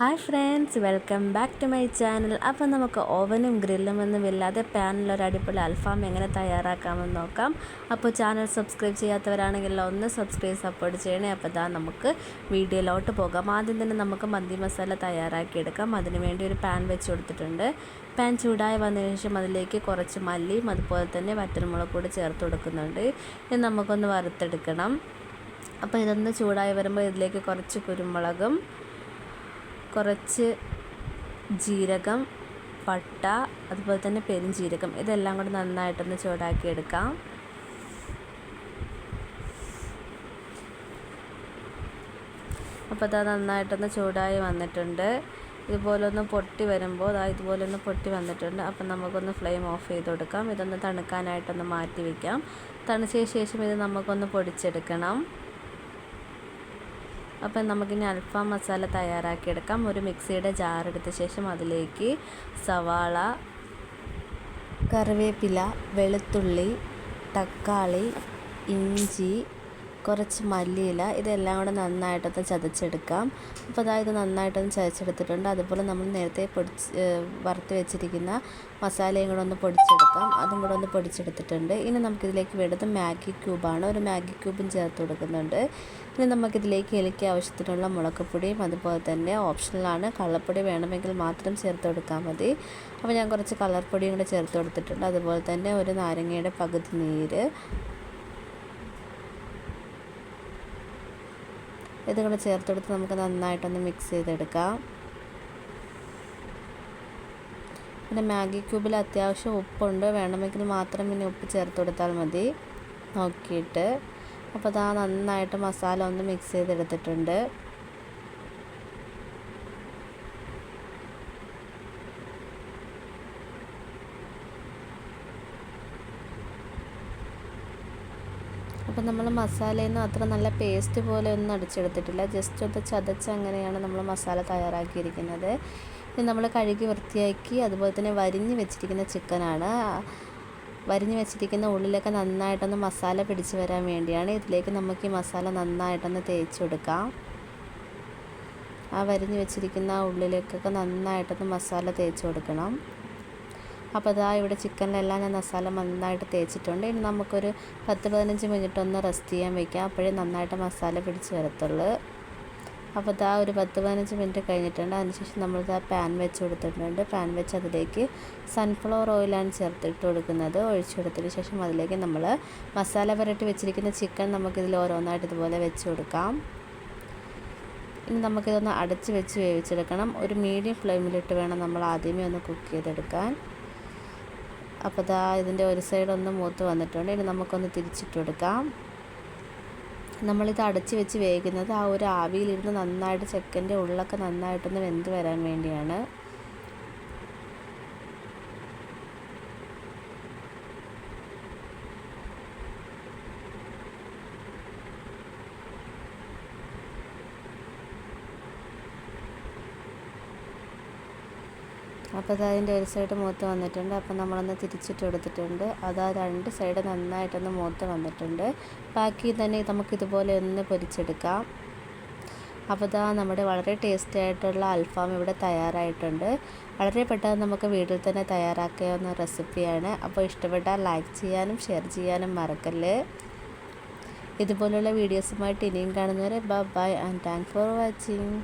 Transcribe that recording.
Hi friends, welcome back to my channel. അപ്പോൾ നമുക്ക് ഓവനും ഗ്രില്ലും ഒന്നും ഇല്ലാതെ പാനിലൊരു അടിപൊളി അൽഫാം എങ്ങനെ തയ്യാറാക്കാമെന്ന് നോക്കാം. അപ്പോൾ ചാനൽ സബ്സ്ക്രൈബ് ചെയ്യാത്തവരാണെങ്കിൽ ഒന്ന് സബ്സ്ക്രൈബ് സപ്പോർട്ട് ചെയ്യണേ. അപ്പോൾ നമുക്ക് വീഡിയോയിലോട്ട് പോകാം. ആദ്യം തന്നെ നമുക്ക് മന്തി മസാല തയ്യാറാക്കിയെടുക്കാം. അതിന് വേണ്ടി ഒരു പാൻ വെച്ച് കൊടുത്തിട്ടുണ്ട്. പാൻ ചൂടായി വന്നതിന് ശേഷം അതിലേക്ക് കുറച്ച് മല്ലിയും അതുപോലെ തന്നെ വറ്റൽമുളക് കൂടി ചേർത്ത് കൊടുക്കുന്നുണ്ട്. ഇത് നമുക്കൊന്ന് വറുത്തെടുക്കണം. അപ്പോൾ ഇതൊന്ന് ചൂടായി വരുമ്പോൾ ഇതിലേക്ക് കുറച്ച് കുരുമുളകും കുറച്ച് ജീരകം, പട്ട, അതുപോലെ തന്നെ പെരുംജീരകം ഇതെല്ലാം കൂടി നന്നായിട്ടൊന്ന് ചൂടാക്കിയെടുക്കാം. അപ്പോൾ അത് നന്നായിട്ടൊന്ന് ചൂടായി വന്നിട്ടുണ്ട്. ഇതുപോലെ ഒന്ന് പൊട്ടി വരുമ്പോൾ ഇതുപോലെ ഒന്ന് പൊട്ടി വന്നിട്ടുണ്ട്. അപ്പം നമുക്കൊന്ന് ഫ്ലെയിം ഓഫ് ചെയ്ത് കൊടുക്കാം. ഇതൊന്ന് തണുക്കാനായിട്ടൊന്ന് മാറ്റി വയ്ക്കാം. തണുച്ചതിന് ശേഷം ഇത് നമുക്കൊന്ന് പൊടിച്ചെടുക്കണം. അപ്പം നമുക്കിനി അൽഫാം മസാല തയ്യാറാക്കിയെടുക്കാം. ഒരു മിക്സിയുടെ ജാർ എടുത്ത ശേഷം അതിലേക്ക് സവാള, കറിവേപ്പില, വെളുത്തുള്ളി, തക്കാളി, ഇഞ്ചി, കുറച്ച് മല്ലിയില ഇതെല്ലാം കൂടെ നന്നായിട്ടൊന്ന് ചതച്ചെടുക്കാം. അപ്പോൾ ഇത് നന്നായിട്ടൊന്ന് ചതച്ചെടുത്തിട്ടുണ്ട്. അതുപോലെ നമ്മൾ നേരത്തെ വറുത്ത് വെച്ചിരിക്കുന്ന മസാലയും കൂടെ ഒന്ന് പൊടിച്ചെടുക്കാം. അതും കൂടെ ഒന്ന് പൊടിച്ചെടുത്തിട്ടുണ്ട്. ഇനി നമുക്കിതിലേക്ക് വേണ്ടത് മാഗി ക്യൂബാണ്. ഒരു മാഗി ക്യൂബും ചേർത്ത് കൊടുക്കുന്നുണ്ട്. ഇനി നമുക്കിതിലേക്ക് എനിക്ക് ആവശ്യത്തിനുള്ള മുളകുപൊടിയും അതുപോലെ തന്നെ ഓപ്ഷണലാണ്, കളർപ്പൊടി വേണമെങ്കിൽ മാത്രം ചേർത്ത് കൊടുത്താൽ മതി. അപ്പോൾ ഞാൻ കുറച്ച് കളർ പൊടിയും കൂടെ ചേർത്ത് കൊടുത്തിട്ടുണ്ട്. അതുപോലെ തന്നെ ഒരു നാരങ്ങയുടെ പകുതി നീര് ഇതുകൂടെ ചേർത്ത് കൊടുത്ത് നമുക്ക് നന്നായിട്ടൊന്ന് മിക്സ് ചെയ്തെടുക്കാം. പിന്നെ മാഗി ക്യൂബിൽ അത്യാവശ്യം ഉപ്പുണ്ട്, വേണമെങ്കിൽ മാത്രം പിന്നെ ഉപ്പ് ചേർത്ത് കൊടുത്താൽ മതി നോക്കിയിട്ട്. അപ്പോൾ നന്നായിട്ട് മസാല ഒന്ന് മിക്സ് ചെയ്തെടുത്തിട്ടുണ്ട്. അപ്പം നമ്മൾ മസാലയിൽ നിന്ന് അത്ര നല്ല പേസ്റ്റ് പോലെ ഒന്നും അടിച്ചെടുത്തിട്ടില്ല, ജസ്റ്റ് ഒന്ന് ചതച്ച് അങ്ങനെയാണ് നമ്മൾ മസാല തയ്യാറാക്കിയിരിക്കുന്നത്. ഇത് നമ്മൾ കഴുകി വൃത്തിയാക്കി അതുപോലെ തന്നെ വരിഞ്ഞ് വെച്ചിരിക്കുന്ന ചിക്കനാണ്. വരിഞ്ഞ് വെച്ചിരിക്കുന്ന ഉള്ളിലൊക്കെ നന്നായിട്ടൊന്ന് മസാല പിടിച്ച് വരാൻ വേണ്ടിയാണ്. ഇതിലേക്ക് നമുക്ക് ഈ മസാല നന്നായിട്ടൊന്ന് തേച്ച് കൊടുക്കാം. ആ വരിഞ്ഞ് വെച്ചിരിക്കുന്ന ഉള്ളിലേക്കൊക്കെ നന്നായിട്ടൊന്ന് മസാല തേച്ച് കൊടുക്കണം. അപ്പോൾ ഇവിടെ ചിക്കനിലെല്ലാം ഞാൻ മസാല നന്നായിട്ട് തേച്ചിട്ടുണ്ട്. ഇനി നമുക്കൊരു 10-15 മിനിറ്റ് ഒന്ന് റെസ്റ്റ് ചെയ്യാൻ വയ്ക്കാം. അപ്പോഴേ നന്നായിട്ട് മസാല പിടിച്ച് വരത്തുള്ളൂ. അപ്പോൾ ഒരു 10-15 മിനിറ്റ് കഴിഞ്ഞിട്ടുണ്ട്. അതിനുശേഷം നമ്മൾ പാൻ വെച്ച് കൊടുത്തിട്ടുണ്ട്. പാൻ വെച്ച് അതിലേക്ക് സൺഫ്ലവർ ഓയിലാണ് ചേർത്തിട്ട് കൊടുക്കുന്നത്. ഒഴിച്ചു കൊടുത്തതിന് ശേഷം അതിലേക്ക് നമ്മൾ മസാല പുരട്ടി വെച്ചിരിക്കുന്ന ചിക്കൻ നമുക്കിതിൽ ഓരോന്നായിട്ട് ഇതുപോലെ വെച്ച് കൊടുക്കാം. ഇനി നമുക്കിതൊന്ന് അടച്ച് വെച്ച് വേവിച്ചെടുക്കണം. ഒരു മീഡിയം ഫ്ലെയിമിലിട്ട് വേണം നമ്മൾ ആദ്യമേ ഒന്ന് കുക്ക് ചെയ്തെടുക്കാൻ. അപ്പോൾ ഇതിൻ്റെ ഒരു സൈഡ് ഒന്ന് മൂത്ത് വന്നിട്ടുണ്ട്. ഇനി നമുക്കൊന്ന് തിരിച്ചിട്ട് കൊടുക്കാം. നമ്മളിത് അടച്ച് വെച്ച് വേവിക്കുന്നത് ആ ഒരു ആവിയിലിരുന്ന് നന്നായിട്ട് ചിക്കൻ്റെ ഉള്ളൊക്കെ നന്നായിട്ടൊന്ന് വെന്ത് വരാൻ വേണ്ടിയാണ്. അപ്പോൾ അതിൻ്റെ ഒരു സൈഡ് മൂത്ത് വന്നിട്ടുണ്ട്. അപ്പോൾ നമ്മളൊന്ന് തിരിച്ചിട്ട് കൊടുത്തിട്ടുണ്ട്. രണ്ട് സൈഡ് നന്നായിട്ടൊന്ന് മൂത്ത് വന്നിട്ടുണ്ട്. ബാക്കി തന്നെ നമുക്കിതുപോലെ ഒന്ന് പൊരിച്ചെടുക്കാം. അപ്പോൾ നമ്മുടെ വളരെ ടേസ്റ്റി ആയിട്ടുള്ള അൽഫാം ഇവിടെ തയ്യാറായിട്ടുണ്ട്. വളരെ പെട്ടെന്ന് നമുക്ക് വീട്ടിൽ തന്നെ തയ്യാറാക്കാവുന്ന റെസിപ്പിയാണ്. അപ്പോൾ ഇഷ്ടപ്പെട്ടാൽ ലൈക്ക് ചെയ്യാനും ഷെയർ ചെയ്യാനും മറക്കല്ലേ. ഇതുപോലുള്ള വീഡിയോസുമായിട്ട് ഇനിയും കാണുന്നവരെ bye and thanks for watching.